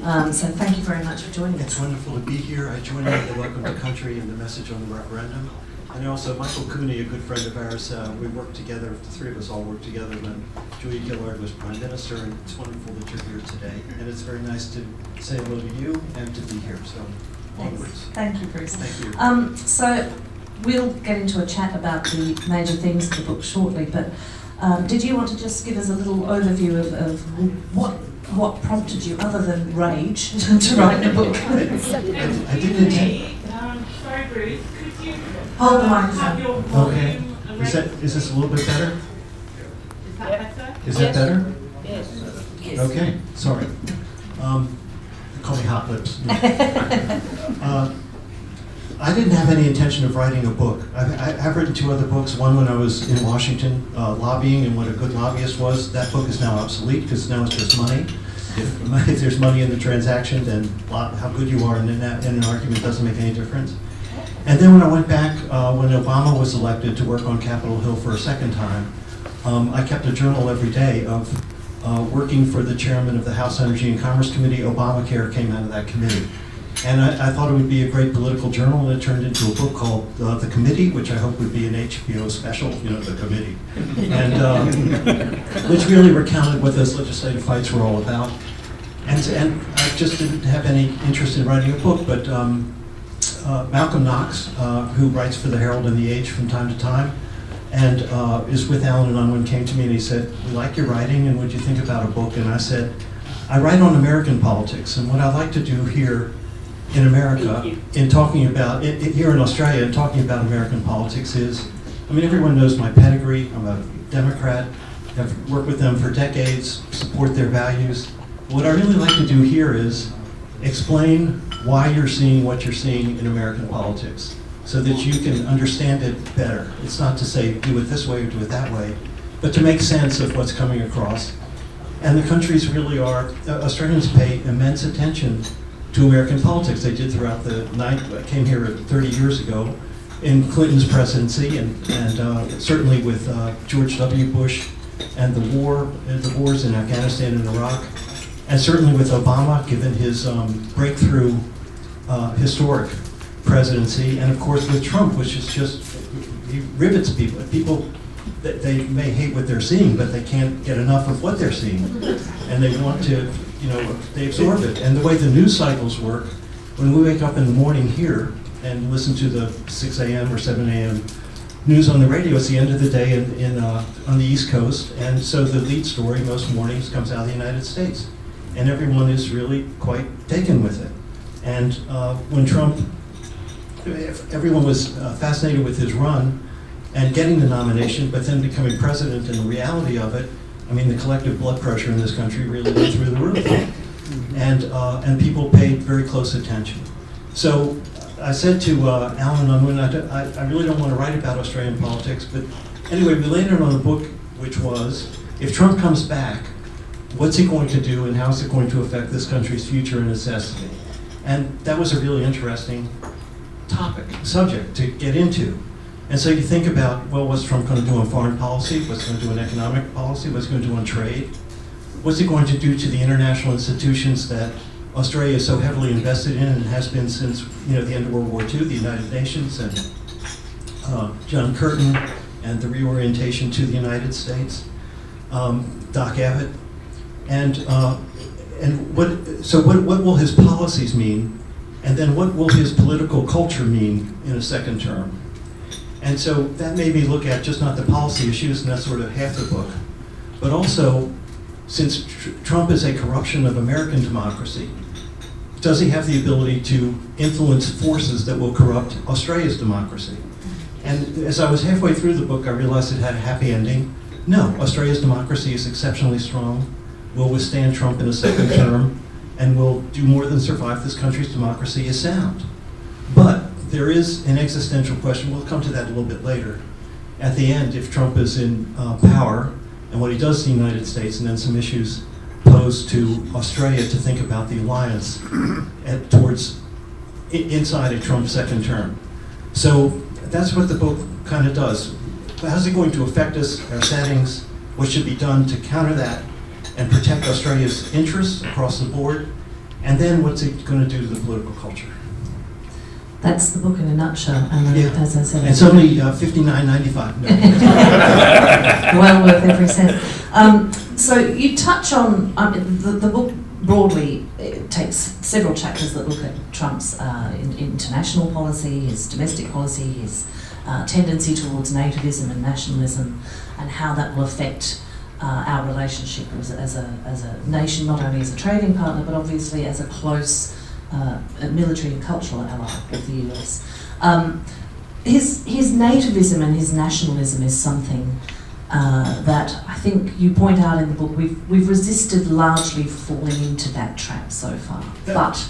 So thank you very much for joining us. It's wonderful to be here. I join in the Welcome to Country and the message on the referendum. And also Michael Cooney, a good friend of ours, we worked together, the three of us all worked together when Julia Gillard was Prime Minister, and it's wonderful that you're here today. And it's very nice to say hello to you and to be here, so onwards. Thank you, Bruce. Thank you. So we'll get into a chat about the major themes of the book shortly, but did you want to just give us a little overview of what prompted you, other than rage, to write the book? I didn't intend. Sorry, Bruce. Could you Hold the have microphone. your volume Okay. Is this a little bit better? Is that better? Is that better? Yes. Yes. Okay, sorry. Call me Hot Lips. I didn't have any intention of writing a book. I've written two other books, one when I was in Washington lobbying and what a good lobbyist was. That book is now obsolete because now it's just money. If there's money in the transaction, then how good you are in an argument doesn't make any difference. And then when I went back, when Obama was elected to work on Capitol Hill for a second time, I kept a journal every day of working for the chairman of the House Energy and Commerce Committee. Obamacare came out of that committee. And I thought it would be a great political journal, and it turned into a book called The Committee, which I hope would be an HBO special, The Committee, and which really recounted what those legislative fights were all about. And I just didn't have any interest in writing a book, but Malcolm Knox, who writes for the Herald and the Age from time to time, and is with Alan and Unwin, came to me and he said, "We like your writing, and would you think about a book?" And I said, "I write on American politics, and what I like to do here in America, in talking about, here in Australia, and talking about American politics is, everyone knows my pedigree. I'm a Democrat, have worked with them for decades, support their values. What I really like to do here is explain why you're seeing what you're seeing in American politics, so that you can understand it better. It's not to say do it this way or do it that way, but to make sense of what's coming across. And the countries really are, Australians pay immense attention to American politics. They did throughout the night. I came here 30 years ago in Clinton's presidency, and certainly with George W. Bush and the wars in Afghanistan and Iraq, and certainly with Obama, given his breakthrough historic presidency, and of course with Trump, which is just, he rivets people. People, they may hate what they're seeing, but they can't get enough of what they're seeing, and they want to, they absorb it. And the way the news cycles work, when we wake up in the morning here and listen to the 6 a.m. or 7 a.m. news on the radio, it's the end of the day on the East Coast, and so the lead story most mornings comes out of the United States. And everyone is really quite taken with it. And when Trump, everyone was fascinated with his run and getting the nomination, but then becoming president, and the reality of it, the collective blood pressure in this country really went through the roof. And people paid very close attention. So I said to Alan Unwin, I really don't want to write about Australian politics, but anyway, we landed on a book which was, if Trump comes back, what's he going to do and how is it going to affect this country's future and its destiny? And that was a really interesting subject to get into. And so you think about, well, what's Trump going to do on foreign policy? What's he going to do on economic policy? What's he going to do on trade? What's he going to do to the international institutions that Australia is so heavily invested in and has been since the end of World War II, the United Nations and John Curtin and the reorientation to the United States, Doc Abbott. And what will his policies mean? And then what will his political culture mean in a second term? And so that made me look at just not the policy issues, and that's sort of half the book, but also, since Trump is a corruption of American democracy, does he have the ability to influence forces that will corrupt Australia's democracy? And as I was halfway through the book, I realized it had a happy ending. No, Australia's democracy is exceptionally strong, will withstand Trump in a second term, and will do more than survive. This country's democracy is sound. But there is an existential question, we'll come to that a little bit later, at the end, if Trump is in power, and what he does to the United States, and then some issues posed to Australia to think about the alliance inside a Trump second term. So that's what the book kind of does. How's it going to affect us, our settings, what should be done to counter that and protect Australia's interests across the board, And then what's it going to do to the political culture? That's the book in a nutshell, and Yeah. as I said, It's only $59.95. No. well worth every cent. So you touch on the book broadly. It takes several chapters that look at Trump's international policy, his domestic policy, his tendency towards nativism and nationalism, and how that will affect our relationship as a nation, not only as a trading partner, but obviously as a close military and cultural ally of the US. His nativism and his nationalism is something that I think you point out in the book. We've resisted largely falling into that trap so far, but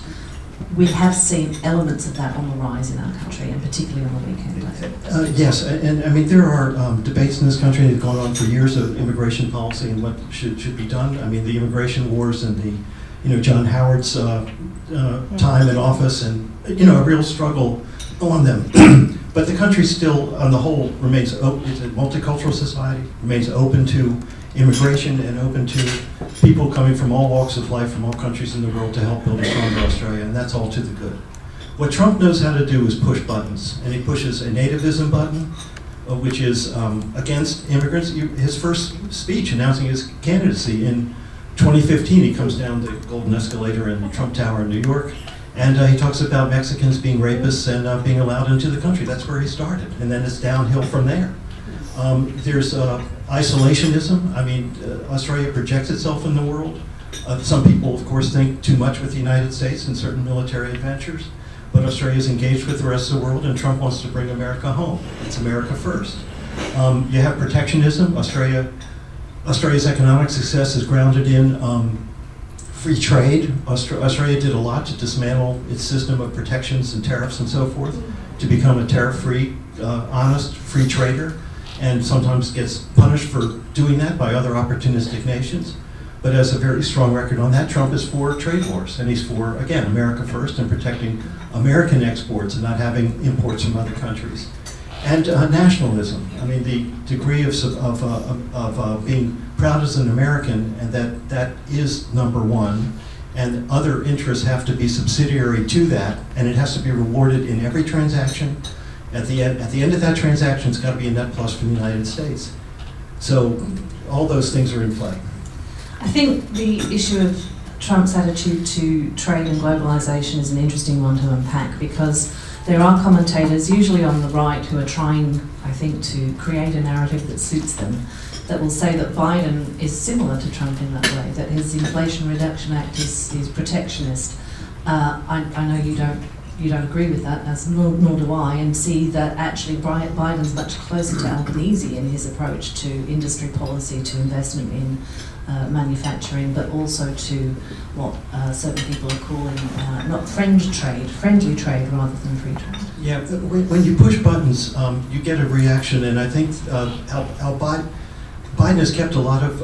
we have seen elements of that on the rise in our country, and particularly on the weekend. Yes, and I mean there are debates in this country that have gone on for years of immigration policy and what should be done. I mean the immigration wars and the John Howard's time in office, and a real struggle on them. But the country still, on the whole, remains open. It's a multicultural society, remains open to immigration and open to people coming from all walks of life, from all countries in the world, to help build a stronger Australia, and that's all to the good. What Trump knows how to do is push buttons, and he pushes a nativism button, which is against immigrants. His first speech announcing his candidacy in 2015, he comes down the Golden Escalator in Trump Tower in New York, and he talks about Mexicans being rapists and being allowed into the country. That's where he started, and then it's downhill from there. There's isolationism. I mean, Australia projects itself in the world. Some people, of course, think too much with the United States in certain military adventures, but Australia is engaged with the rest of the world, and Trump wants to bring America home. It's America first. You have protectionism. Australia's economic success is grounded in free trade. Australia did a lot to dismantle its system of protections and tariffs and so forth to become a tariff-free, honest, free trader, and sometimes gets punished for doing that by other opportunistic nations, but has a very strong record on that. Trump is for trade wars, and he's for, again, America first and protecting American exports and not having imports from other countries. And nationalism. I mean, the degree of being proud as an American, and that is number one, and other interests have to be subsidiary to that, and it has to be rewarded in every transaction. At the end of that transaction, it's got to be a net plus for the United States. So all those things are in play. I think the issue of Trump's attitude to trade and globalization is an interesting one to unpack, because there are commentators, usually on the right, who are trying, I think, to create a narrative that suits them, that will say that Biden is similar to Trump in that way, that his Inflation Reduction Act is protectionist. I know you don't agree with that, nor do I, and see that actually Biden's much closer to Albanese in his approach to industry policy, to investment in manufacturing, but also to what certain people are calling not friendly trade rather than free trade. Yeah, when you push buttons, you get a reaction, and I think how Biden has kept a lot of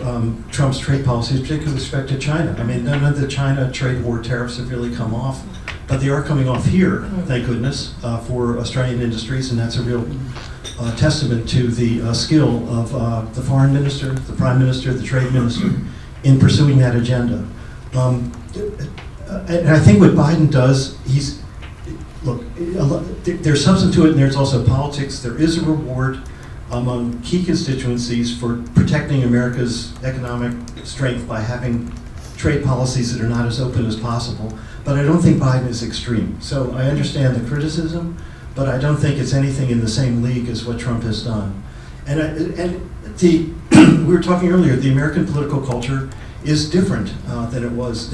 Trump's trade policies, particularly with respect to China. I mean, none of the China trade war tariffs have really come off, but they are coming off here, thank goodness, for Australian industries, and that's a real testament to the skill of the foreign minister, the prime minister, the trade minister in pursuing that agenda. And I think what Biden does, there's substance to it, and there's also politics. There is a reward among key constituencies for protecting America's economic strength by having trade policies that are not as open as possible. But I don't think Biden is extreme. So I understand the criticism, but I don't think it's anything in the same league as what Trump has done. And we were talking earlier, the American political culture is different than it was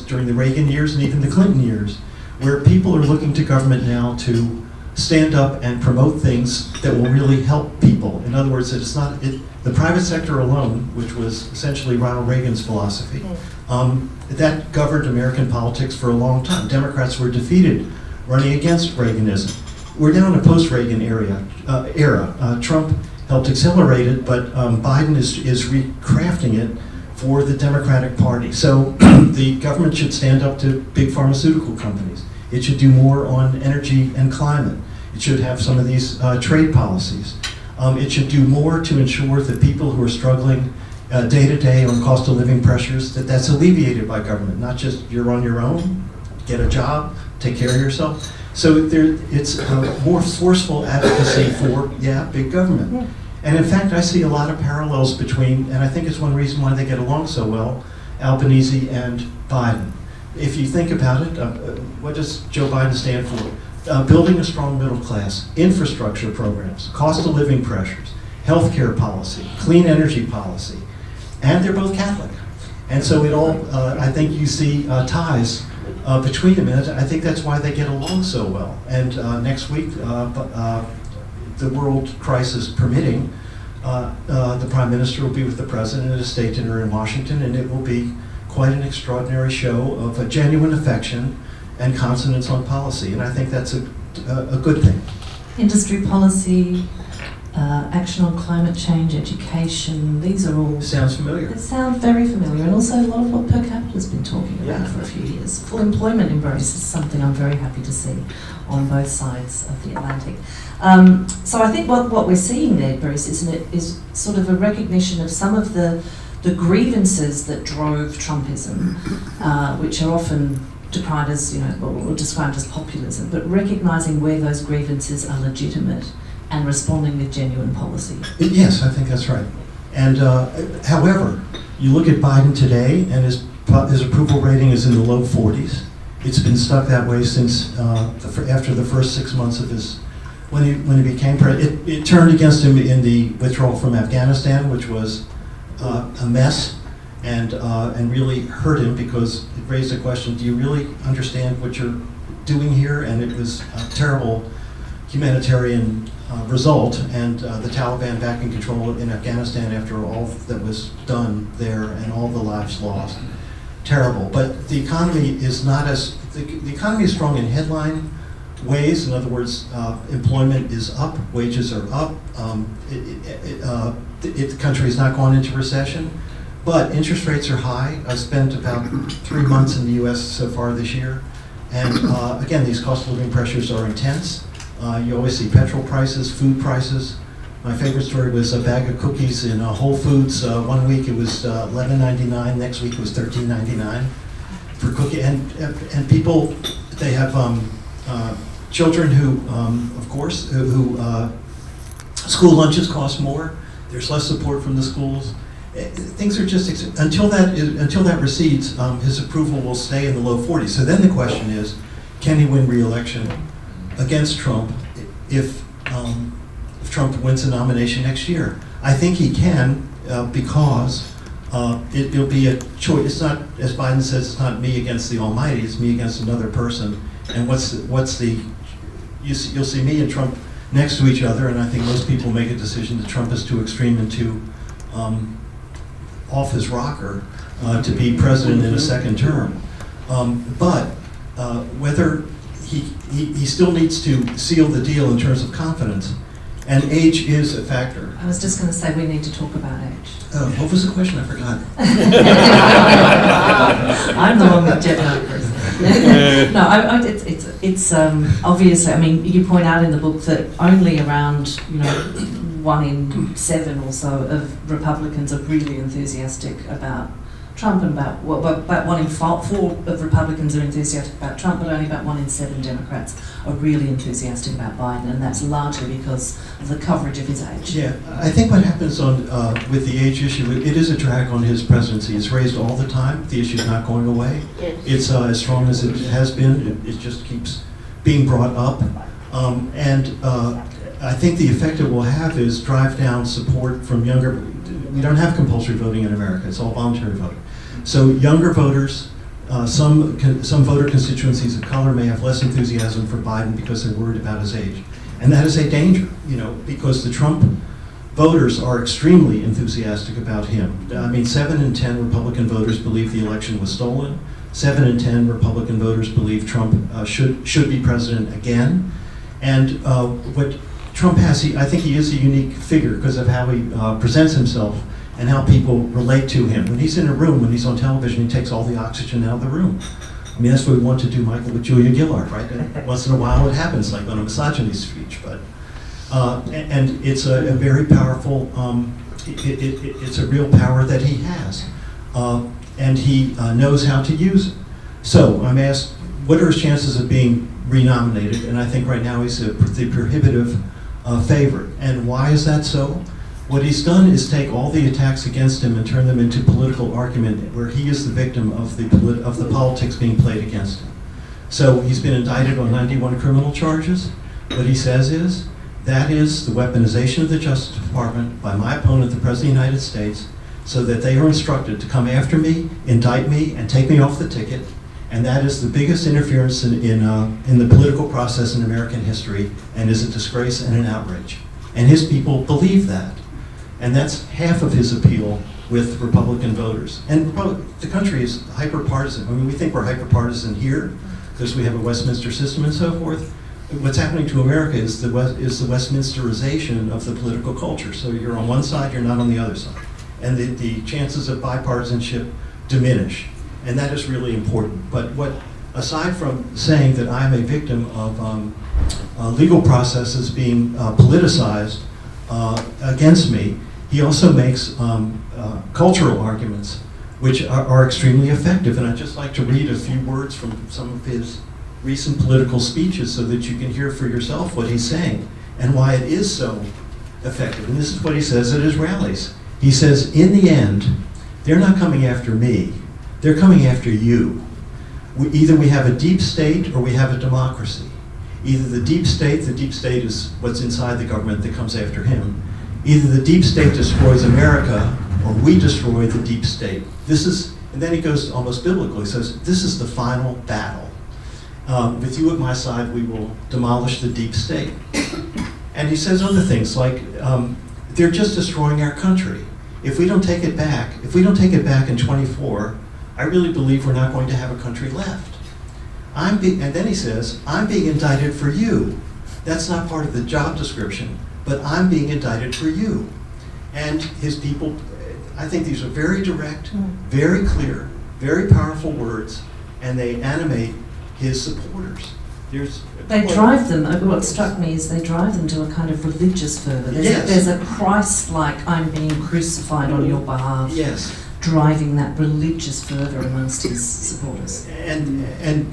during the Reagan years and even the Clinton years, where people are looking to government now to stand up and promote things that will really help people. In other words, that it's not the private sector alone, which was essentially Ronald Reagan's philosophy, that governed American politics for a long time. Democrats were defeated running against Reaganism. We're now in a post-Reagan era. Trump helped accelerate it, but Biden is recrafting it for the Democratic Party. So the government should stand up to big pharmaceutical companies. It should do more on energy and climate. It should have some of these trade policies. It should do more to ensure that people who are struggling day-to-day on cost of living pressures, that's alleviated by government, not just you're on your own, get a job, take care of yourself. So it's a more forceful advocacy for, big government. Yeah. And in fact, I see a lot of parallels between, and I think it's one reason why they get along so well, Albanese and Biden. If you think about it, what does Joe Biden stand for? Building a strong middle class, infrastructure programs, cost of living pressures, healthcare policy, clean energy policy, and they're both Catholic. And so it all, I think you see ties between them, and I think that's why they get along so well. And next week, the world crisis permitting, the Prime Minister will be with the President at a state dinner in Washington, and it will be quite an extraordinary show of a genuine affection and consonance on policy, and I think that's a good thing. Industry policy, action on climate change, education, these are all... Sounds familiar. They sound very familiar, and also a lot of what Per Capita's been talking about Yeah. for a few years. Full employment embrace is something I'm very happy to see on both sides of the Atlantic. So I think what we're seeing there, Bruce, is sort of a recognition of some of the grievances that drove Trumpism, which are often decried as, or described as populism, but recognising where those grievances are legitimate and responding with genuine policy. Yes, I think that's right. And however, you look at Biden today, and his approval rating is in the low 40s. It's been stuck that way since after the first 6 months of his, when he became president. It turned against him in the withdrawal from Afghanistan, which was a mess, and really hurt him because it raised a question: do you really understand what you're doing here? And it was a terrible humanitarian result, and the Taliban back in control in Afghanistan after all that was done there and all the lives lost. Terrible. But the economy is not as, the economy is strong in headline ways. In other words, employment is up, wages are up, the country has not gone into recession, but interest rates are high. I spent about 3 months in the US so far this year, and again, these cost of living pressures are intense. You always see petrol prices, food prices. My favorite story was a bag of cookies in Whole Foods. 1 week it was $11.99, next week it was $13.99 for cookie. And people, they have children who, of course, who school lunches cost more. There's less support from the schools. Things are just, until that recedes, his approval will stay in the low 40s. So then the question is, can he win re-election against Trump if Trump wins the nomination next year? I think he can because it'll be a choice. It's not, as Biden says, it's not me against the Almighty. It's me against another person. And you'll see me and Trump next to each other, and I think most people make a decision that Trump is too extreme and too off his rocker to be president in a second term. But whether he still needs to seal the deal in terms of confidence, and age is a factor. I was just going to say we need to talk about age. What was the question? I forgot. I'm the one with jet lag. No, it's obviously. I mean, you point out in the book that only around 1 in 7 or so of Republicans are really enthusiastic about Trump, and about 1 in 4 of Republicans are enthusiastic about Trump, but only about 1 in 7 Democrats are really enthusiastic about Biden, and that's largely because of the coverage of his age. Yeah, I think what happens with the age issue, it is a drag on his presidency. It's raised all the time. The issue's not going away. It's as strong as it has been. It just keeps being brought up, and I think the effect it will have is drive down support from younger. We don't have compulsory voting in America. It's all voluntary voting. So younger voters, some voter constituencies of color may have less enthusiasm for Biden because they're worried about his age. And that is a danger, because the Trump voters are extremely enthusiastic about him. I mean, 7 in 10 Republican voters believe the election was stolen. 7 in 10 Republican voters believe Trump should be president again. And what Trump has, I think he is a unique figure because of how he presents himself and how people relate to him. When he's in a room, when he's on television, he takes all the oxygen out of the room. I mean, that's what we want to do, Michael, with Julia Gillard, right? And once in a while it happens, like on a misogyny speech. But and it's a very powerful, it's a real power that he has. And he knows how to use it. So I'm asked, what are his chances of being renominated? And I think right now he's the prohibitive favorite. And why is that so? What he's done is take all the attacks against him and turn them into political argument where he is the victim of the politics being played against him. So he's been indicted on 91 criminal charges. What he says is, that is the weaponization of the Justice Department by my opponent, the President of the United States, so that they are instructed to come after me, indict me, and take me off the ticket. And that is the biggest interference in the political process in American history, and is a disgrace and an outrage. And his people believe that. And that's half of his appeal with Republican voters. And the country is hyper-partisan. I mean, we think we're hyper-partisan here, because we have a Westminster system and so forth. What's happening to America is the Westminsterization of the political culture. So you're on one side, you're not on the other side. And the chances of bipartisanship diminish. And that is really important. But aside from saying that I'm a victim of legal processes being politicized against me, he also makes cultural arguments which are extremely effective. And I'd just like to read a few words from some of his recent political speeches so that you can hear for yourself what he's saying and why it is so effective. And this is what he says at his rallies. He says, in the end, they're not coming after me, they're coming after you. Either we have a deep state or we have a democracy. Either the deep state is what's inside the government that comes after him. Either the deep state destroys America or we destroy the deep state. And then he goes almost biblical. He says, this is the final battle. With you at my side, we will demolish the deep state. And he says other things like, they're just destroying our country. If we don't take it back in 24, I really believe we're not going to have a country left. And then he says, I'm being indicted for you. That's not part of the job description, but I'm being indicted for you. And his people, I think these are very direct, very clear, very powerful words, and they animate his supporters. They drive them, what struck me is they drive them to a kind of religious fervor. There's a Christ-like, I'm being crucified on your behalf, driving that religious fervor amongst his supporters. And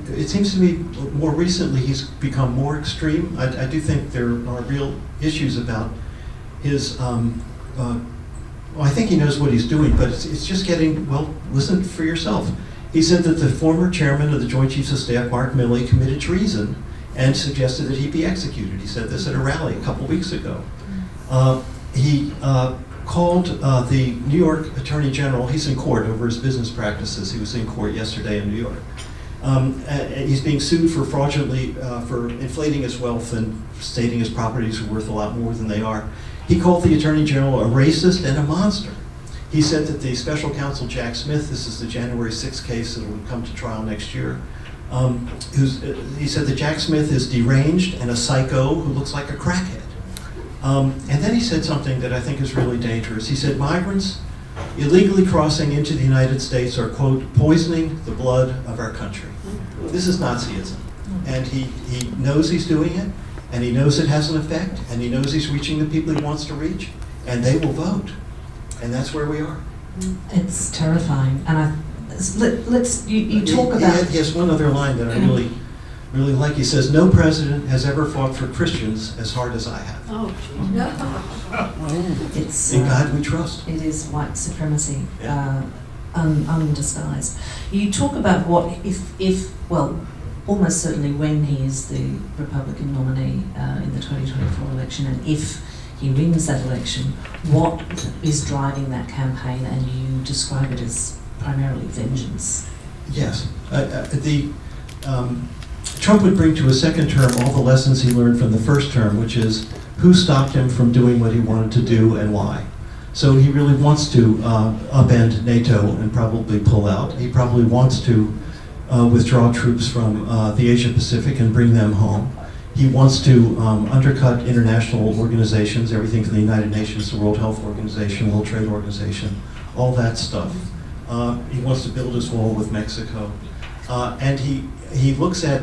it seems to me more recently he's become more extreme. I do think there are real issues about his, I think he knows what he's doing, but it's just getting, well, listen for yourself. He said that the former chairman of the Joint Chiefs of Staff, Mark Milley, committed treason and suggested that he be executed. He said this at a rally a couple weeks ago. He called the New York Attorney General. He's in court over his business practices. He was in court yesterday in New York. He's being sued for fraudulently, for inflating his wealth and stating his properties are worth a lot more than they are. He called the Attorney General a racist and a monster. He said that the special counsel, Jack Smith, this is the January 6th case that will come to trial next year, he said that Jack Smith is deranged and a psycho who looks like a crackhead. And then he said something that I think is really dangerous. He said migrants illegally crossing into the United States are, quote, poisoning the blood of our country. This is Nazism. And he knows he's doing it, and he knows it has an effect, and he knows he's reaching the people he wants to reach, and they will vote. And that's where we are. It's terrifying. And you talk about... He has one other line that I really like. He says, no president has ever fought for Christians as hard as I have. It's, in God we trust. It is white supremacy, undisguised. You talk about what if almost certainly when he is the Republican nominee in the 2024 election, and if he wins that election, what is driving that campaign? And you describe it as primarily vengeance. Yes. Trump would bring to a second term all the lessons he learned from the first term, which is who stopped him from doing what he wanted to do and why. So he really wants to upend NATO and probably pull out. He probably wants to withdraw troops from the Asia Pacific and bring them home. He wants to undercut international organizations, everything from the United Nations, the World Health Organization, World Trade Organization, all that stuff. He wants to build his wall with Mexico. And he looks at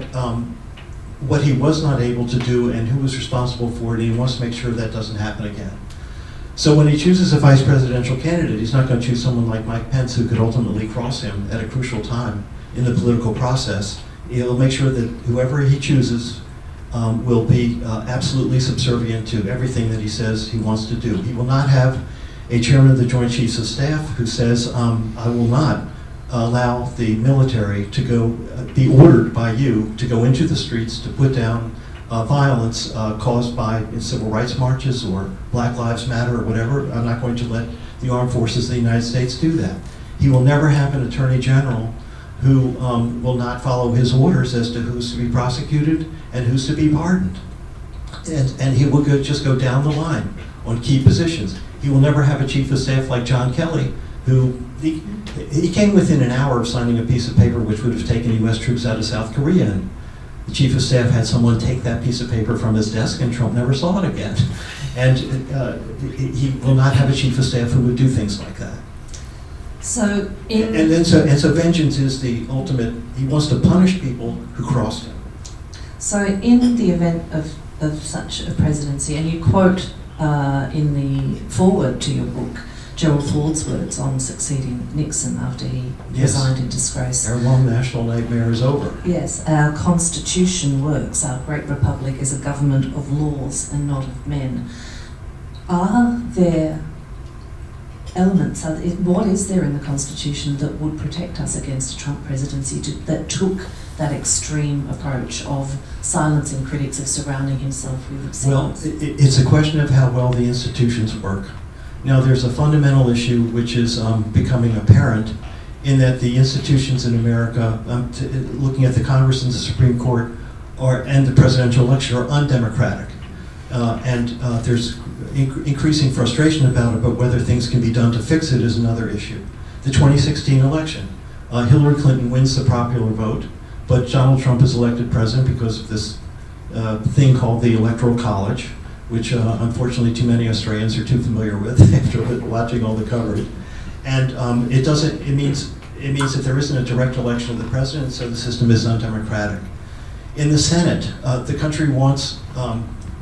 what he was not able to do and who was responsible for it, and he wants to make sure that doesn't happen again. So when he chooses a vice presidential candidate, he's not going to choose someone like Mike Pence who could ultimately cross him at a crucial time in the political process. He'll make sure that whoever he chooses will be absolutely subservient to everything that he says he wants to do. He will not have a chairman of the Joint Chiefs of Staff who says, I will not allow the military to go, be ordered by you to go into the streets to put down violence caused by civil rights marches or Black Lives Matter or whatever. I'm not going to let the armed forces of the United States do that. He will never have an attorney general who will not follow his orders as to who's to be prosecuted and who's to be pardoned. And he will just go down the line on key positions. He will never have a chief of staff like John Kelly, who he came within an hour of signing a piece of paper which would have taken U.S. troops out of South Korea. And the chief of staff had someone take that piece of paper from his desk, and Trump never saw it again. And he will not have a chief of staff who would do things like that. So so vengeance is the ultimate. He wants to punish people who crossed him. So in the event of such a presidency, and you quote in the foreword to your book Gerald Ford's words on succeeding Nixon after he resigned in disgrace. Our long national nightmare is over. Yes, our Constitution works. Our great republic is a government of laws and not of men. Are there elements, what is there in the Constitution that would protect us against a Trump presidency that took that extreme approach of silencing critics, of surrounding himself with silence? Well, it's a question of how well the institutions work. Now, there's a fundamental issue which is becoming apparent in that the institutions in America, looking at the Congress and the Supreme Court and the presidential election, are undemocratic. And there's increasing frustration about it, but whether things can be done to fix it is another issue. The 2016 election, Hillary Clinton wins the popular vote, but Donald Trump is elected president because of this thing called the Electoral College, which unfortunately too many Australians are too familiar with after watching all the coverage. And it means that there isn't a direct election of the president, so the system is undemocratic. In the Senate, the country wants,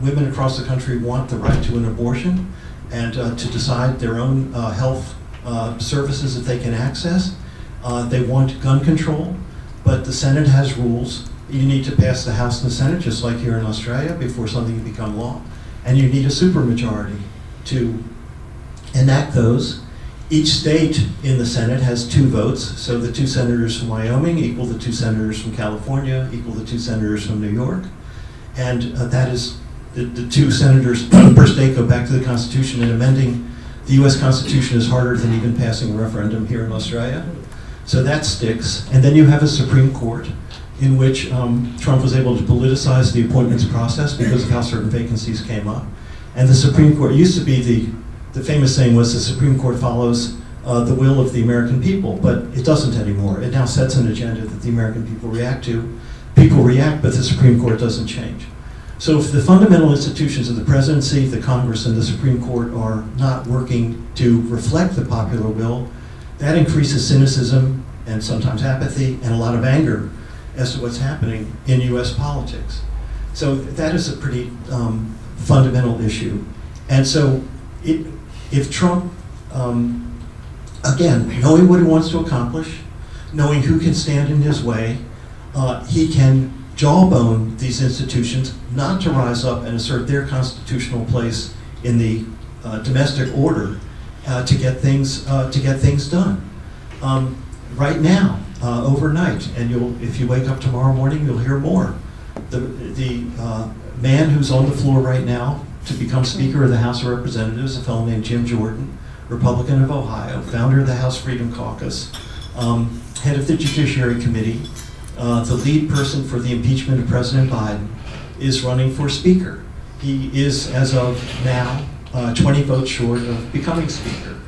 women across the country want the right to an abortion and to decide their own health services that they can access. They want gun control, but the Senate has rules. You need to pass the House and the Senate, just like here in Australia, before something can become law. And you need a supermajority to enact those. Each state in the Senate has 2 votes, so the 2 senators from Wyoming equal the 2 senators from California, equal the 2 senators from New York. And that is, the 2 senators per state go back to the Constitution, and amending the US Constitution is harder than even passing a referendum here in Australia. So that sticks. And then you have a Supreme Court in which Trump was able to politicize the appointments process because of how certain vacancies came up. And the Supreme Court, used to be the famous saying was the Supreme Court follows the will of the American people, but it doesn't anymore. It now sets an agenda that the American people react to. People react, but the Supreme Court doesn't change. So if the fundamental institutions of the presidency, the Congress, and the Supreme Court are not working to reflect the popular will, that increases cynicism and sometimes apathy and a lot of anger as to what's happening in US politics. So that is a pretty fundamental issue. And so if Trump, again, knowing what he wants to accomplish, knowing who can stand in his way, he can jawbone these institutions not to rise up and assert their constitutional place in the domestic order to get things done. Right now, overnight, and if you wake up tomorrow morning, you'll hear more. The man who's on the floor right now to become Speaker of the House of Representatives, a fellow named Jim Jordan, Republican of Ohio, founder of the House Freedom Caucus, head of the Judiciary Committee, the lead person for the impeachment of President Biden, is running for Speaker. He is, as of now, 20 votes short of becoming Speaker.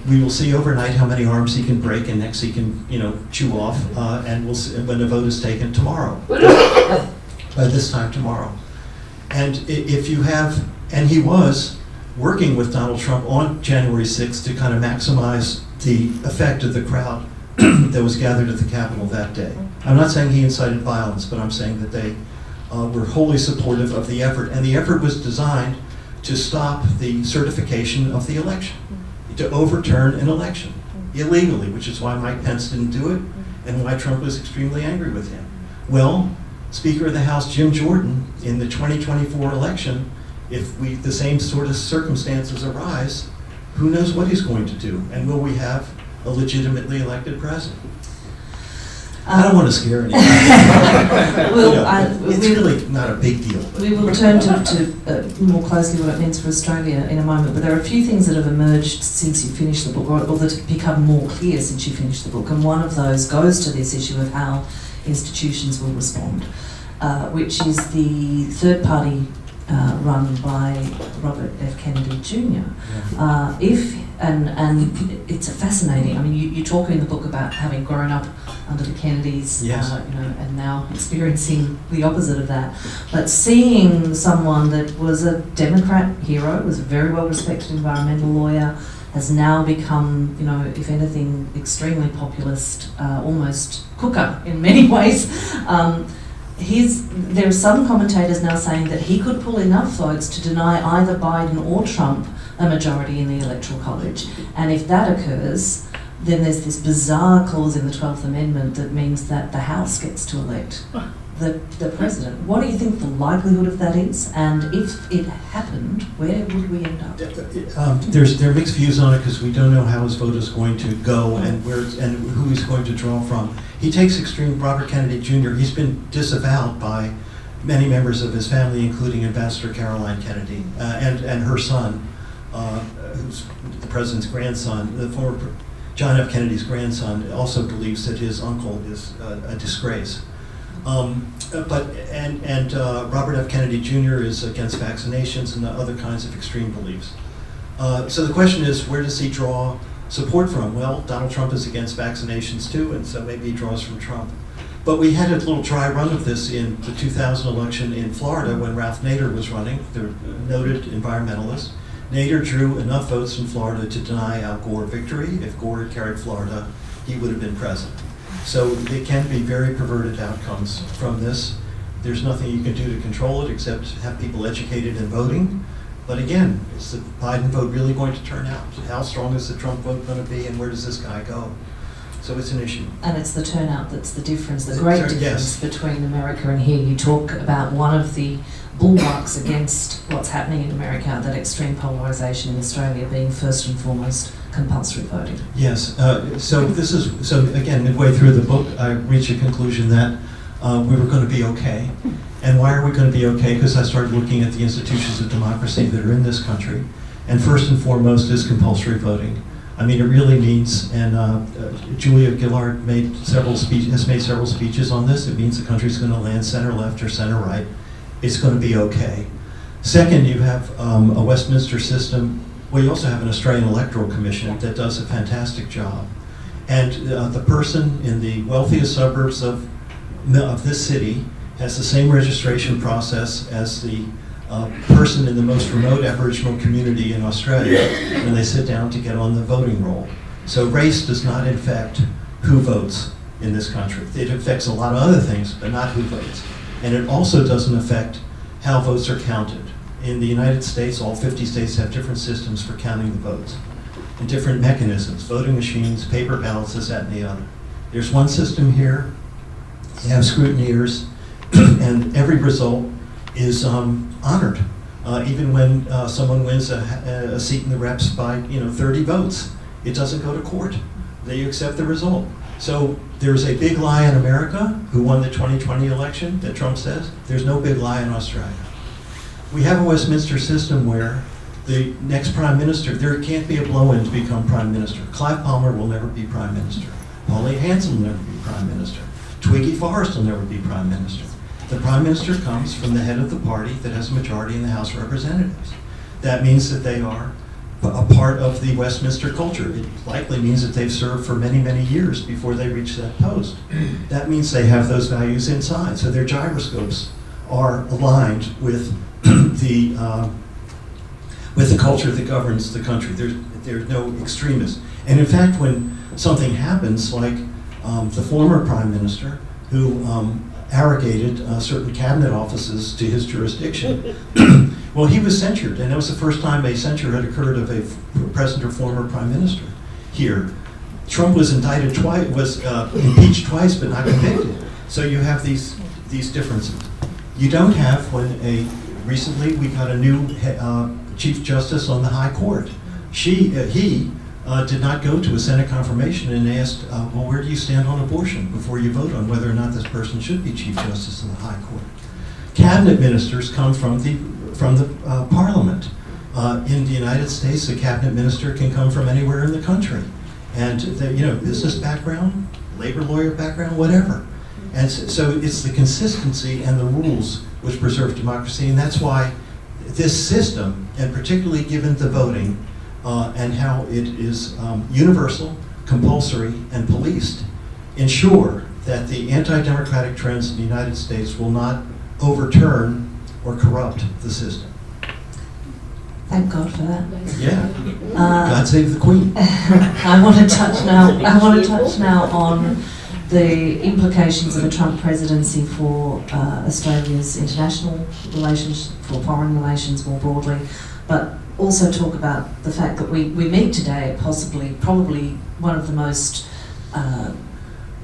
We will see overnight how many arms he can break and necks he can, chew off, and we'll see when the vote is taken tomorrow, by this time tomorrow. And if you have, and he was working with Donald Trump on January 6th to kind of maximize the effect of the crowd that was gathered at the Capitol that day. I'm not saying he incited violence, but I'm saying that they were wholly supportive of the effort, and the effort was designed to stop the certification of the election, to overturn an election illegally, which is why Mike Pence didn't do it and why Trump was extremely angry with him. Well, Speaker of the House Jim Jordan, in the 2024 election, if the same sort of circumstances arise, who knows what he's going to do? And will we have a legitimately elected president? I don't want to scare anybody. It's really not a big deal. We will turn to more closely what it means for Australia in a moment, but there are a few things that have emerged since you finished the book, or that have become more clear since you finished the book, and one of those goes to this issue of how institutions will respond, which is the third party run by Robert F. Kennedy Jr. And it's a fascinating. I mean, you talk in the book about having grown up under the Kennedys, yes. And now experiencing the opposite of that. But seeing someone that was a Democrat hero, was a very well respected environmental lawyer, has now become, if anything, extremely populist, almost cooker in many ways. There are some commentators now saying that he could pull enough votes to deny either Biden or Trump a majority in the Electoral College. And if that occurs, then there's this bizarre clause in the 12th Amendment that means that the House gets to elect the president. What do you think the likelihood of that is? And if it happened, where would we end up? There are mixed views on it because we don't know how his vote is going to go and who he's going to draw from. He takes extreme. Robert Kennedy Jr., he's been disavowed by many members of his family, including Ambassador Caroline Kennedy and her son, who's the president's grandson, the former John F. Kennedy's grandson, also believes that his uncle is a disgrace. Robert F. Kennedy Jr. is against vaccinations and other kinds of extreme beliefs. So the question is, where does he draw support from? Well, Donald Trump is against vaccinations too, and so maybe he draws from Trump. But we had a little dry run of this in the 2000 election in Florida when Ralph Nader was running, the noted environmentalist. Nader drew enough votes in Florida to deny Al Gore victory. If Gore had carried Florida, he would have been president. So there can be very perverted outcomes from this. There's nothing you can do to control it except have people educated and voting. But again, is the Biden vote really going to turn out? How strong is the Trump vote going to be, and where does this guy go? So it's an issue. And it's the turnout that's the difference, the great difference yes. between America and here. You talk about one of the bulwarks against what's happening in America, that extreme polarisation in Australia being first and foremost compulsory voting. Yes, so again, midway through the book, I reached a conclusion that we were going to be okay. And why are we going to be okay? Because I started looking at the institutions of democracy that are in this country. And first and foremost is compulsory voting. I mean, it really means, and Julia Gillard has made several speeches on this. It means the country's going to land center left or center right. It's going to be okay. Second, you have a Westminster system. Well, you also have an Australian Electoral Commission that does a fantastic job. And the person in the wealthiest suburbs of this city has the same registration process as the person in the most remote Aboriginal community in Australia when they sit down to get on the voting roll. So race does not affect who votes in this country. It affects a lot of other things, but not who votes. And it also doesn't affect how votes are counted. In the United States, all 50 states have different systems for counting the votes and different mechanisms, voting machines, paper ballots, this, that, and the other. There's one system here. You have scrutineers, and every result is honored. Even when someone wins a seat in the reps by 30 votes, it doesn't go to court. They accept the result. So there's a big lie in America who won the 2020 election that Trump says. There's no big lie in Australia. We have a Westminster system where the next prime minister, there can't be a blow-in to become prime minister. Clive Palmer will never be prime minister. Pauline Hanson will never be prime minister. Twiggy Forrest will never be prime minister. The prime minister comes from the head of the party that has a majority in the House of Representatives. That means that they are a part of the Westminster culture. It likely means that they've served for many, many years before they reach that post. That means they have those values inside. So their gyroscopes are aligned with the culture that governs the country. There's no extremists. And in fact, when something happens, like the former prime minister who arrogated certain cabinet offices to his jurisdiction, Well, he was censured, and that was the first time a censure had occurred of a president or former prime minister here. Trump was indicted twice, was impeached twice, but not convicted. So you have these differences. You don't have recently we got a new Chief Justice on the High Court. He did not go to a Senate confirmation and asked, well, where do you stand on abortion before you vote on whether or not this person should be Chief Justice of the High Court. Cabinet ministers come from the Parliament. In the United States, a cabinet minister can come from anywhere in the country. And, business background, labor lawyer background, whatever. And so it's the consistency and the rules which preserve democracy, and that's why this system, and particularly given the voting, and how it is universal, compulsory, and policed, ensure that the anti-democratic trends in the United States will not overturn or corrupt the system. Thank God for that. Yeah. God save the Queen. I want to touch now on the implications of a Trump presidency for Australia's international relations, for foreign relations more broadly, but also talk about the fact that we meet today at probably one of the most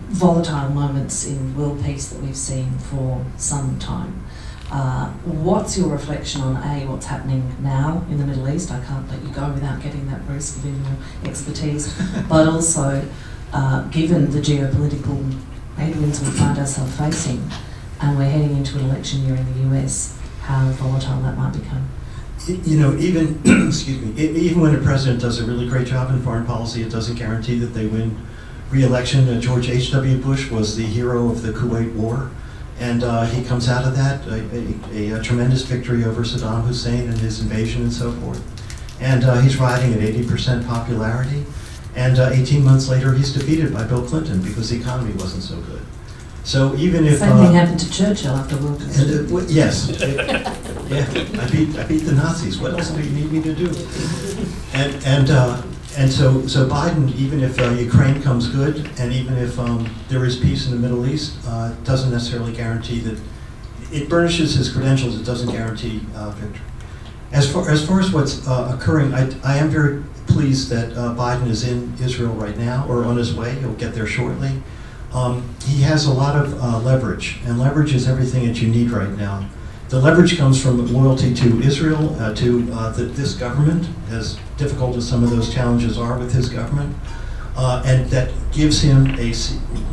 volatile moments in world peace that we've seen for some time. What's your reflection on what's happening now in the Middle East? I can't let you go without getting that, Bruce, given your expertise, but also given the geopolitical headwinds we find ourselves facing, and we're heading into an election year in the US, how volatile that might become. Even even when a president does a really great job in foreign policy, it doesn't guarantee that they win re-election. George H.W. Bush was the hero of the Kuwait War, and he comes out of that a tremendous victory over Saddam Hussein and his invasion and so forth. And he's riding at 80% popularity, and 18 months later he's defeated by Bill Clinton because the economy wasn't so good. So even if same thing happened to Churchill after World War II. Yes, I beat the Nazis. What else do you need me to do? And so Biden, even if Ukraine comes good, and even if there is peace in the Middle East, doesn't necessarily guarantee that. It burnishes his credentials. It doesn't guarantee victory. As far as what's occurring, I am very pleased that Biden is in Israel right now, or on his way. He'll get there shortly. He has a lot of leverage, and leverage is everything that you need right now. The leverage comes from loyalty to Israel, to this government, as difficult as some of those challenges are with his government, and that gives him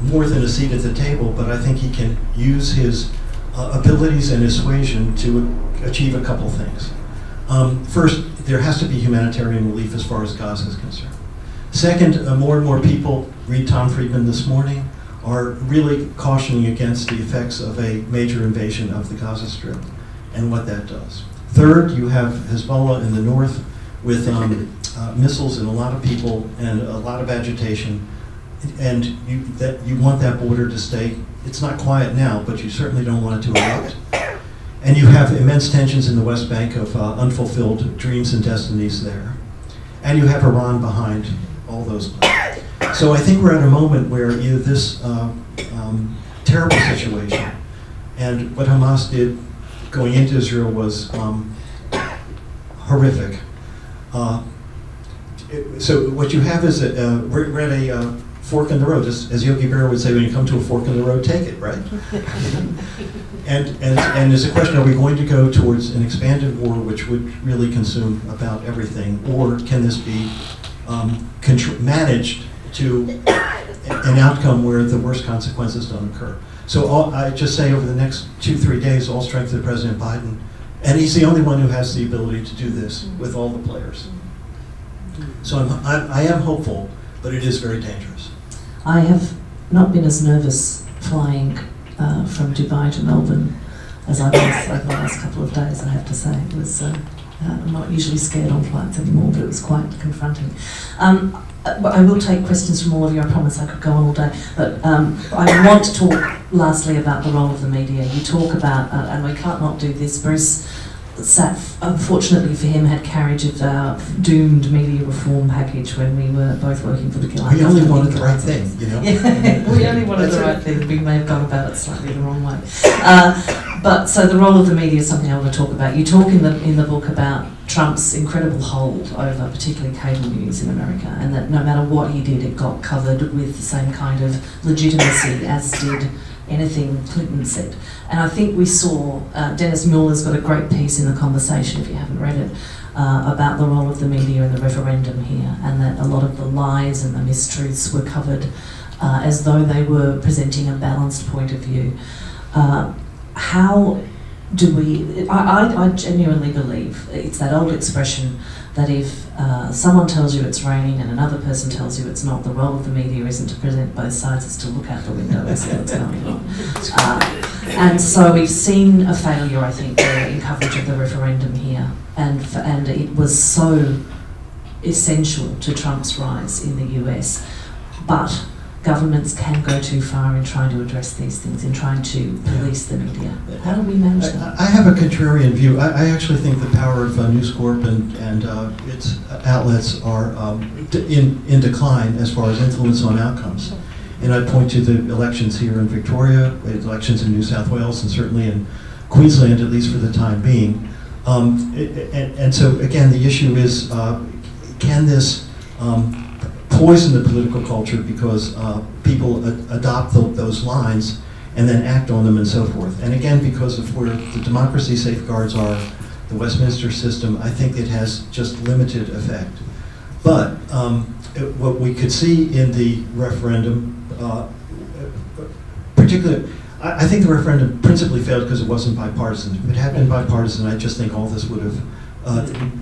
more than a seat at the table, but I think he can use his abilities and his suasion to achieve a couple things. First, there has to be humanitarian relief as far as Gaza is concerned. Second, more and more people, read Tom Friedman this morning, are really cautioning against the effects of a major invasion of the Gaza Strip and what that does. Third, you have Hezbollah in the north with missiles and a lot of people and a lot of agitation, and you want that border to stay. It's not quiet now, but you certainly don't want it to erupt. And you have immense tensions in the West Bank of unfulfilled dreams and destinies there. And you have Iran behind all those plans. So I think we're at a moment where either this terrible situation and what Hamas did going into Israel was horrific. So what you have is we're at a fork in the road. As Yogi Berra would say, when you come to a fork in the road, take it, right? and there's a question, are we going to go towards an expanded war which would really consume about everything, or can this be managed to an outcome where the worst consequences don't occur? So I just say over the next 2-3 days, all strength to President Biden, and he's the only one who has the ability to do this with all the players. So I am hopeful, but it is very dangerous. I have not been as nervous flying from Dubai to Melbourne as I was over the last couple of days, I have to say. It was, I'm not usually scared on flights anymore, but it was quite confronting. I will take questions from all of you. I promise I could go on all day. But I want to talk lastly about the role of the media. You talk about, and we can't not do this, Bruce unfortunately for him, had carriage of our doomed media reform package when we were both working for the Gillard. We only wanted the right thing, you know? Yeah, we only wanted the right thing. We may have gone about it slightly the wrong way. But so the role of the media is something I want to talk about. You talk in the book about Trump's incredible hold over particularly cable news in America, and that no matter what he did, it got covered with the same kind of legitimacy as did anything Clinton said. And I think we saw, Dennis Mueller's got a great piece in The Conversation, if you haven't read it, about the role of the media in the referendum here, and that a lot of the lies and the mistruths were covered as though they were presenting a balanced point of view. How do we, I genuinely believe, it's that old expression that if someone tells you it's raining and another person tells you it's not, the role of the media isn't to present both sides, it's to look out the window and see what's going on. And so we've seen a failure, I think, in coverage of the referendum here, and it was so essential to Trump's rise in the US. But governments can go too far in trying to address these things, in trying to police the media. How do we manage that? I have a contrarian view. I actually think the power of News Corp and its outlets are in decline as far as influence on outcomes. And I point to the elections here in Victoria, elections in New South Wales, and certainly in Queensland, at least for the time being. And so, again, the issue is, can this poison the political culture because people adopt those lines and then act on them and so forth. And again, because of where the democracy safeguards are, the Westminster system, I think it has just limited effect. But what we could see in the referendum, particularly, I think the referendum principally failed because it wasn't bipartisan. If it had been bipartisan, I just think all this would have,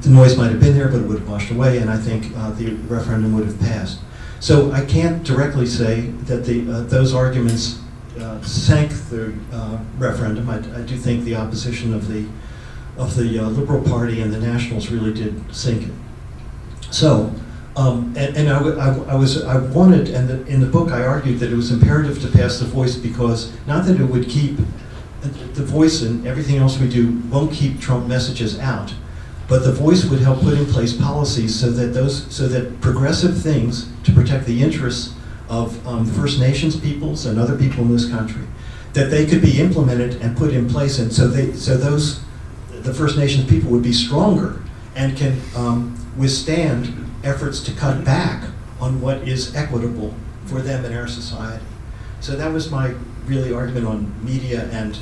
the noise might have been there, but it would have washed away, and I think the referendum would have passed. So I can't directly say that those arguments sank the referendum. I do think the opposition of the Liberal Party and the Nationals really did sink it. So, I wanted, and in the book I argued that it was imperative to pass the Voice because not that it would keep the Voice and everything else we do won't keep Trump messages out. But the Voice would help put in place policies so that progressive things to protect the interests of First Nations peoples and other people in this country, that they could be implemented and put in place, and the First Nations people would be stronger and can withstand efforts to cut back on what is equitable for them in our society. So that was my really argument on media and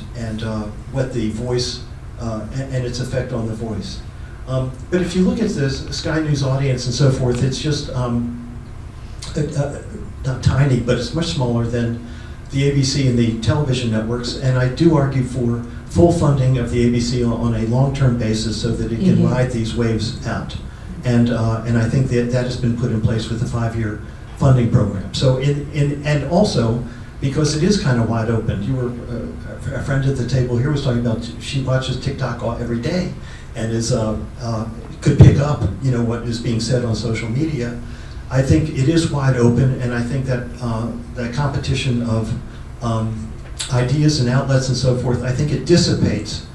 what the Voice and its effect on the Voice. But if you look at the Sky News audience and so forth, it's just not tiny, but it's much smaller than the ABC and the television networks. And I do argue for full funding of the ABC on a long-term basis so that it can ride these waves out. And I think that has been put in place with the 5-year funding program. So and also because it is kind of wide open. You were a friend at the table here was talking about she watches TikTok every day. And could pick up, what is being said on social media. I think it is wide open, and I think that that competition of ideas and outlets and so forth, I think it dissipates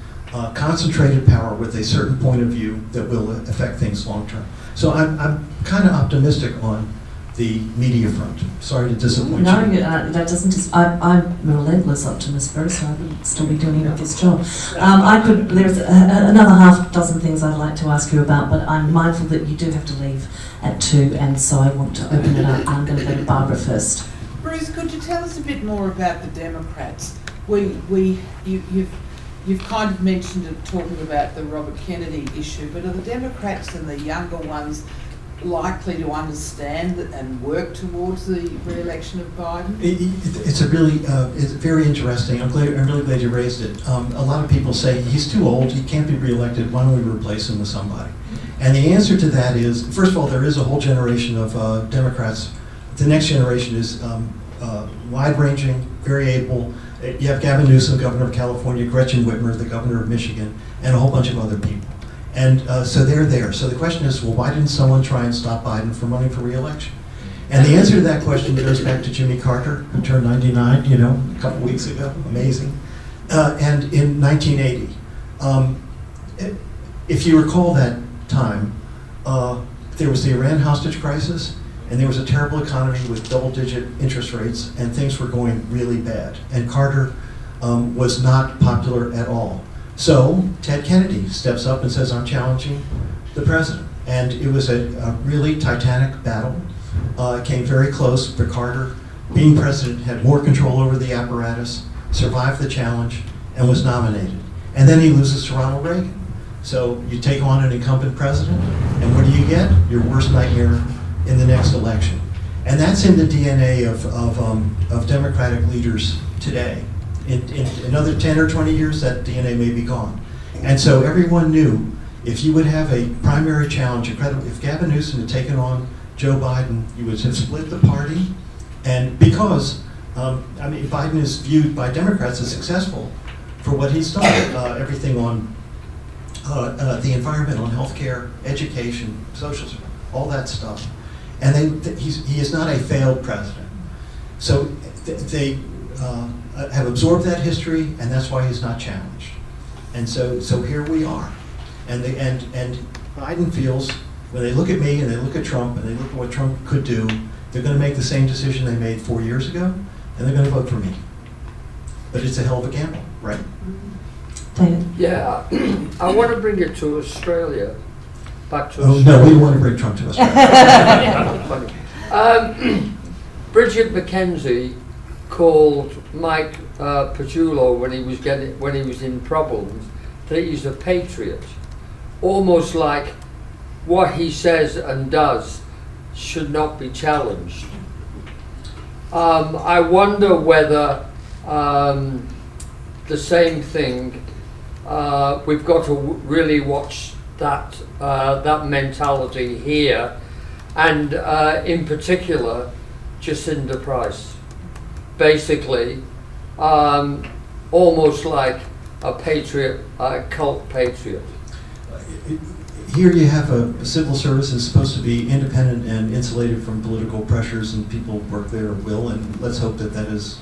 concentrated power with a certain point of view that will affect things long term. So I'm kind of optimistic on the media front. Sorry to disappoint you. No, that doesn't. I'm a relentless optimist, Bruce. I would still be doing this job. There's another half dozen things I'd like to ask you about, but I'm mindful that you do have to leave at 2, and so I want to open it up. I'm going to go to Barbara first. Bruce, could you tell us a bit more about the Democrats? You've kind of mentioned it talking about the Robert Kennedy issue, but are the Democrats and the younger ones likely to understand and work towards the re-election of Biden? It's very interesting. I'm really glad you raised it. A lot of people say he's too old, he can't be re-elected, why don't we replace him with somebody? And the answer to that is, first of all, there is a whole generation of Democrats. The next generation is wide-ranging, very able. You have Gavin Newsom, governor of California, Gretchen Whitmer, the governor of Michigan, and a whole bunch of other people. And so they're there. So the question is, well, why didn't someone try and stop Biden from running for re-election? And the answer to that question goes back to Jimmy Carter, who turned 99, a couple weeks ago. Amazing. And in 1980. if you recall that time, there was the Iran hostage crisis, and there was a terrible economy with double-digit interest rates, and things were going really bad. And Carter was not popular at all. So Ted Kennedy steps up and says, I'm challenging the president. And it was a really titanic battle. It came very close, but Carter, being president, had more control over the apparatus, survived the challenge, and was nominated. And then he loses to Ronald Reagan. So you take on an incumbent president, and what do you get? Your worst nightmare in the next election. And that's in the DNA of Democratic leaders today. In another 10 or 20 years, that DNA may be gone. And so everyone knew if you would have a primary challenge, if Gavin Newsom had taken on Joe Biden, you would have split the party. And because, Biden is viewed by Democrats as successful for what he's done, everything on the environment, on healthcare, education, social, all that stuff. And he is not a failed president. So they have absorbed that history, and that's why he's not challenged. And so here we are. And Biden feels, when they look at me and they look at Trump and they look at what Trump could do, they're going to make the same decision they made 4 years ago, and they're going to vote for me. But it's a hell of a gamble, right? David? Yeah, I want to bring it to Australia. Back to Australia. No, we don't want to bring Trump to Australia. Bridget McKenzie called Mike Paciullo when he was in problems that he's a patriot, almost like what he says and does should not be challenged. I wonder whether the same thing. We've got to really watch that mentality here, and in particular, Jacinda Price. Basically, almost like a patriot, a cult patriot. Here you have a civil service that's supposed to be independent and insulated from political pressures, and people work there at will, and let's hope that is,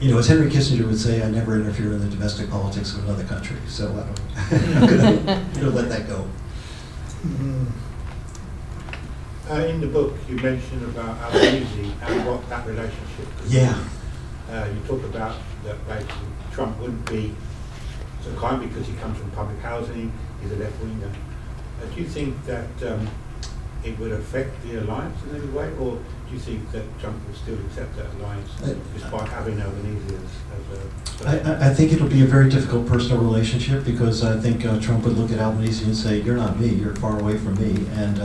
as Henry Kissinger would say, I never interfere in the domestic politics of another country, so I'm going to let that go. In the book, you mentioned about Albanese and what that relationship could be. Yeah. You talk about that basically Trump wouldn't be so kind because he comes from public housing, he's a left-winger. Do you think that it would affect the alliance in any way, or do you think that Trump would still accept that alliance despite having Albanese as a... I think it'll be a very difficult personal relationship, because I think Trump would look at Albanese and say, you're not me, you're far away from me, and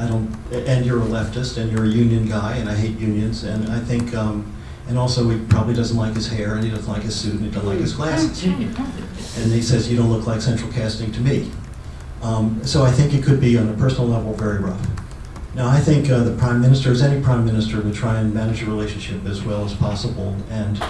and you're a leftist, and you're a union guy, and I hate unions, and I think, and also he probably doesn't like his hair, and he doesn't like his suit, and he doesn't like his glasses. And he says, you don't look like central casting to me. So I think it could be, on a personal level, very rough. Now, I think the prime minister, as any prime minister, would try and manage a relationship as well as possible. And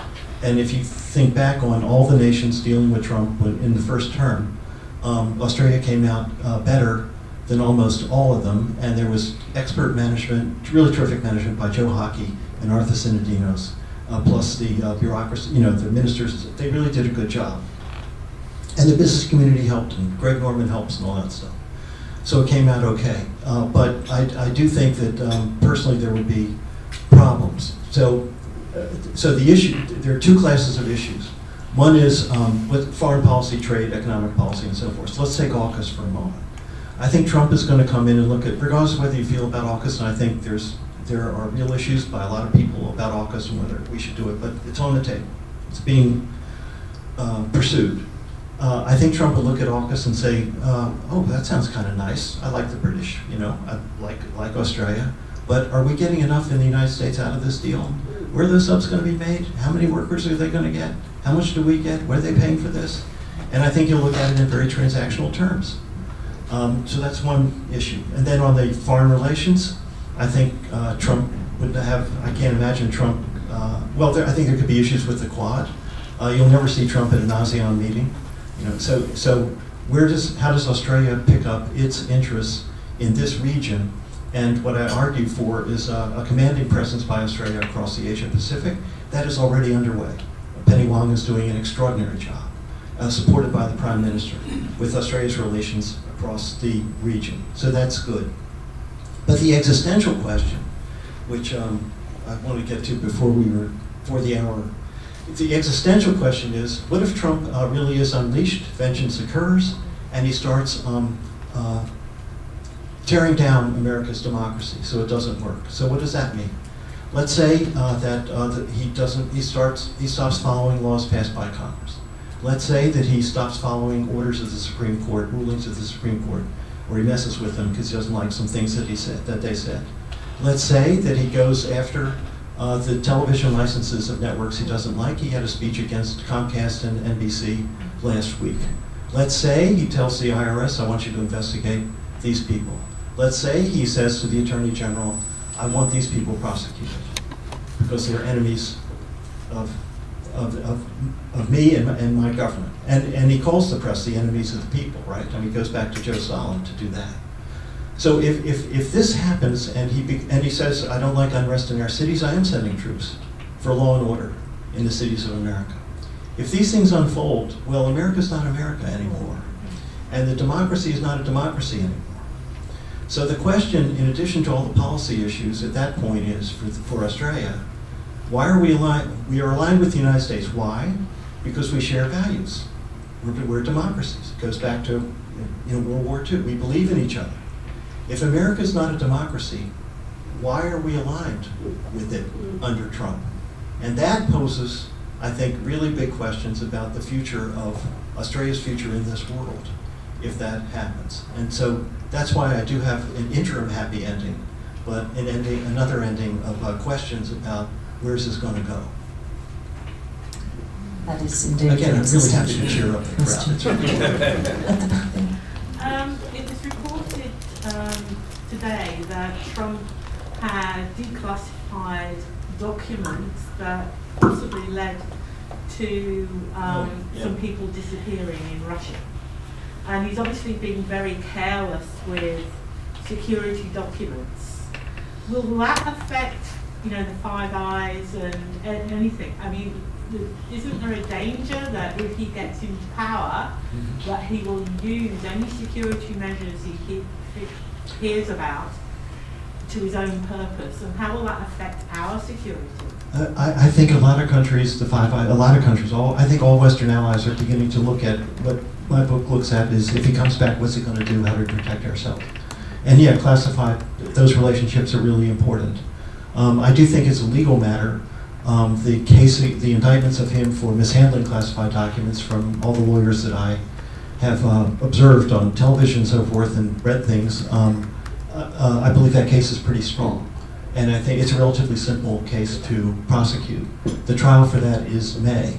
if you think back on all the nations dealing with Trump in the first term, Australia came out better than almost all of them, and there was expert management, really terrific management by Joe Hockey and Arthur Sinodinos, plus the bureaucracy, the ministers. They really did a good job. And the business community helped, and Greg Norman helps, and all that stuff. So it came out okay. But I do think that personally there would be problems. So the issue, there are two classes of issues. One is with foreign policy, trade, economic policy, and so forth. So let's take AUKUS for a moment. I think Trump is going to come in and look at, regardless of whether you feel about AUKUS, and I think there are real issues by a lot of people about AUKUS and whether we should do it, but it's on the table. It's being pursued. I think Trump will look at AUKUS and say, oh, that sounds kind of nice. I like the British, I like Australia. But are we getting enough in the United States out of this deal? Where are those subs going to be made? How many workers are they going to get? How much do we get? What are they paying for this? And I think you'll look at it in very transactional terms. So that's one issue. And then on the foreign relations, I think Trump would have, I can't imagine Trump, I think there could be issues with the Quad. You'll never see Trump at an ASEAN meeting. So how does Australia pick up its interests in this region? And what I argue for is a commanding presence by Australia across the Asia Pacific. That is already underway. Penny Wong is doing an extraordinary job. supported by the Prime Minister, with Australia's relations across the region. So that's good. But the existential question, which I want to get to before the hour, the existential question is, what if Trump really is unleashed, vengeance occurs, and he starts tearing down America's democracy so it doesn't work? So what does that mean? Let's say that he stops following laws passed by Congress. Let's say that he stops following orders of the Supreme Court, rulings of the Supreme Court, or he messes with them because he doesn't like some things that they said. Let's say that he goes after the television licenses of networks he doesn't like. He had a speech against Comcast and NBC last week. Let's say he tells the IRS, I want you to investigate these people. Let's say he says to the Attorney General, I want these people prosecuted because they're enemies of me and my government. And he calls the press the enemies of the people, right? I mean, he goes back to Joe Stalin to do that. So if this happens and he says, I don't like unrest in our cities, I am sending troops for law and order in the cities of America. If these things unfold, well, America's not America anymore. And the democracy is not a democracy anymore. So the question, in addition to all the policy issues at that point, is for Australia, why are we aligned? We are aligned with the United States. Why? Because we share values. We're democracies. It goes back to World War II. We believe in each other. If America is not a democracy, why are we aligned with it under Trump? And that poses, I think, really big questions about the future of Australia's future in this world, if that happens. And so that's why I do have an interim happy ending, but another ending of questions about where's this going to go. That is indeed Again, I'm really happy to existential cheer up the crowd. question. It's really At the back there. It was reported today that Trump had declassified documents that possibly led to some people disappearing in Russia. And he's obviously been very careless with security documents. Will that affect, the Five Eyes and anything? I mean, isn't there a danger that if he gets into power, that he will use any security measures he hears about to his own purpose? And how will that affect our security? I think a lot of countries, I think all Western allies are beginning to look at what my book looks at is if he comes back, what's he going to do, how to protect ourselves? And yeah, classified, those relationships are really important. I do think it's a legal matter. The indictments of him for mishandling classified documents from all the lawyers that I have observed on television and so forth and read things, I believe that case is pretty strong. And I think it's a relatively simple case to prosecute. The trial for that is May,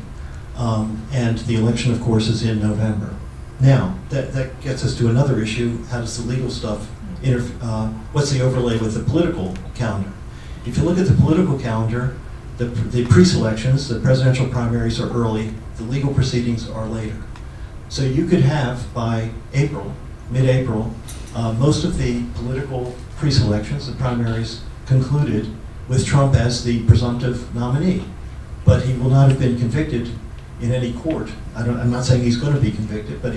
and the election, of course, is in November. Now, that gets us to another issue. How does the legal stuff, what's the overlay with the political calendar? If you look at the political calendar, the pre-selections, the presidential primaries are early, the legal proceedings are later. So you could have, by April, mid-April, most of the political pre-selections, the primaries, concluded with Trump as the presumptive nominee. But he will not have been convicted in any court. I'm not saying he's going to be convicted, but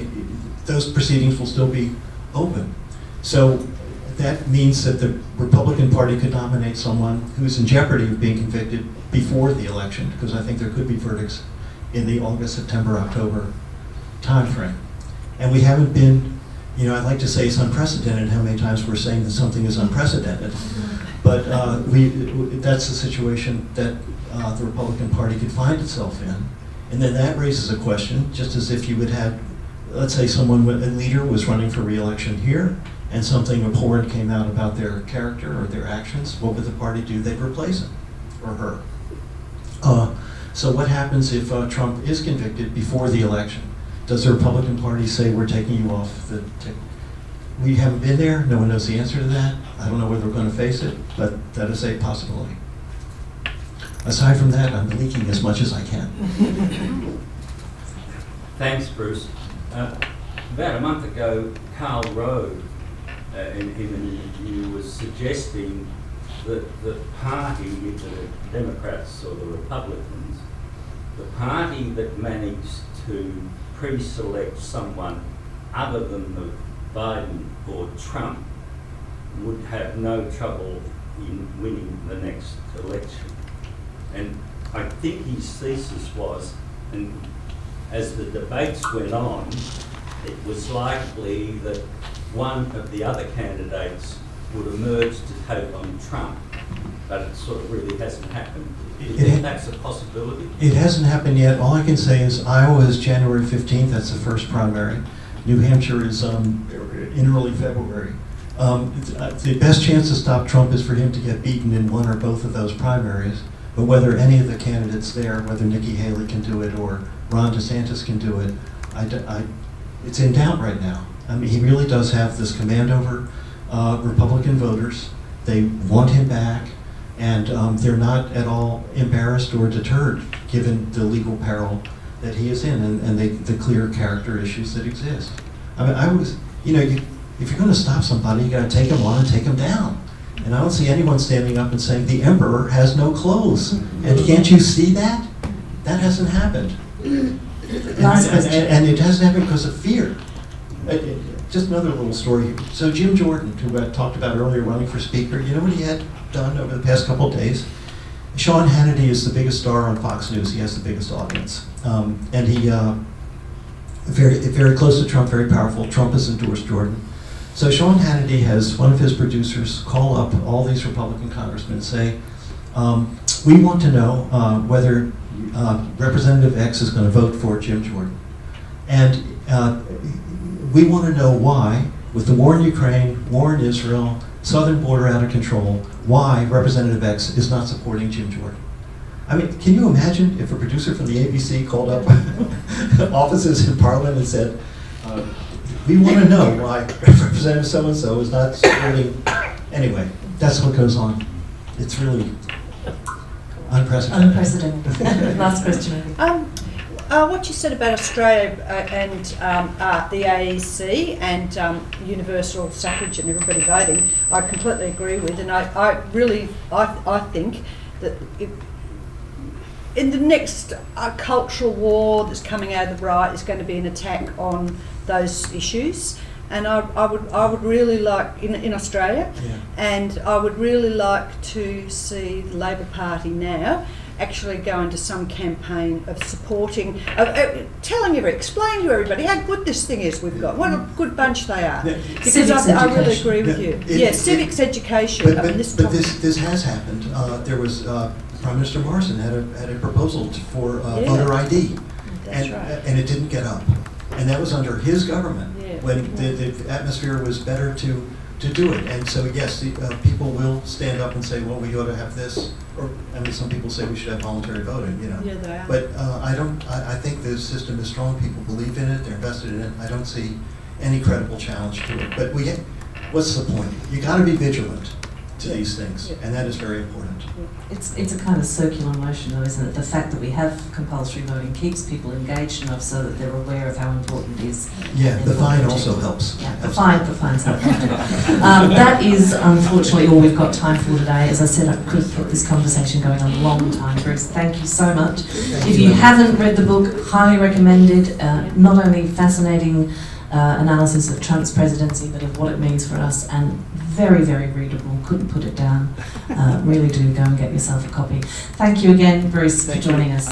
those proceedings will still be open. So that means that the Republican Party could nominate someone who's in jeopardy of being convicted before the election, because I think there could be verdicts in the August, September, October timeframe. And we haven't been, I'd like to say it's unprecedented how many times we're saying that something is unprecedented. But that's the situation that the Republican Party could find itself in. And then that raises a question, just as if you would have, let's say a leader was running for re-election here, and something abhorrent came out about their character or their actions, what would the party do? They'd replace him or her. So what happens if Trump is convicted before the election? Does the Republican Party say, we're taking you off the ticket? We haven't been there. No one knows the answer to that. I don't know whether we're going to face it, but that is a possibility. Aside from that, I'm leaking as much as I can. Thanks, Bruce. About a month ago, Karl Rove, in an interview, was suggesting that the party, the Democrats or the Republicans, the party that managed to pre-select someone other than the Biden or Trump would have no trouble in winning the next election. And I think his thesis was, and as the debates went on, it was likely that one of the other candidates would emerge to take on Trump, but it sort of really hasn't happened. Do you think that's a possibility? It hasn't happened yet. All I can say is Iowa is January 15th, that's the first primary. New Hampshire is in early February. The best chance to stop Trump is for him to get beaten in one or both of those primaries. But whether any of the candidates there, whether Nikki Haley can do it or Ron DeSantis can do it, it's in doubt right now. I mean, he really does have this command over Republican voters. They want him back, and they're not at all embarrassed or deterred given the legal peril that he is in and the clear character issues that exist. I mean, if you're going to stop somebody, you got to take them on and take them down. And I don't see anyone standing up and saying, the emperor has no clothes. And can't you see that? That hasn't happened. And it hasn't happened because of fear. Just another little story. So Jim Jordan, who I talked about earlier, running for speaker, you know what he had done over the past couple of days? Sean Hannity is the biggest star on Fox News. He has the biggest audience. And he, very close to Trump, very powerful. Trump has endorsed Jordan. So Sean Hannity has one of his producers call up all these Republican congressmen and say, we want to know whether Representative X is going to vote for Jim Jordan. And we want to know why, with the war in Ukraine, war in Israel, southern border out of control, why Representative X is not supporting Jim Jordan. I mean, can you imagine if a producer from the ABC called up offices in Parliament and said, we want to know why Representative so-and-so is not supporting. Anyway, that's what goes on. It's really unprecedented. Unprecedented. Last question. What you said about Australia and the AEC and universal suffrage and everybody voting, I completely agree with, and I think that in the next cultural war that's coming out of the right is going to be an attack on those issues, and I would really like in Australia, and I would really like to see the Labor Party now actually go into some campaign of supporting, explaining to everybody how good this thing is we've got, what a good bunch they are. Because I really agree with you. Civics education. But this has happened. There was Prime Minister Morrison had a proposal for voter ID, and it didn't get up. And that was under his government when the atmosphere was better to do it. And so yes, people will stand up and say, well, we ought to have this. Or I mean, some people say we should have voluntary voting. Yeah, they are. But I think the system is strong. People believe in it. They're invested in it. I don't see any credible challenge to it. But what's the point? You got to be vigilant to these things, and that is very important. It's a kind of circular motion, though, isn't it? The fact that we have compulsory voting keeps people engaged enough so that they're aware of how important it is. Yeah, the fine also helps. Yeah, the fines help. That is unfortunately all we've got time for today. As I said, I could have kept this conversation going a long time. Bruce, thank you so much. If you haven't read the book, highly recommended. Not only fascinating analysis of Trump's presidency, but of what it means for us, and very, very readable. Couldn't put it down. Really do go and get yourself a copy. Thank you again, Bruce, for joining us.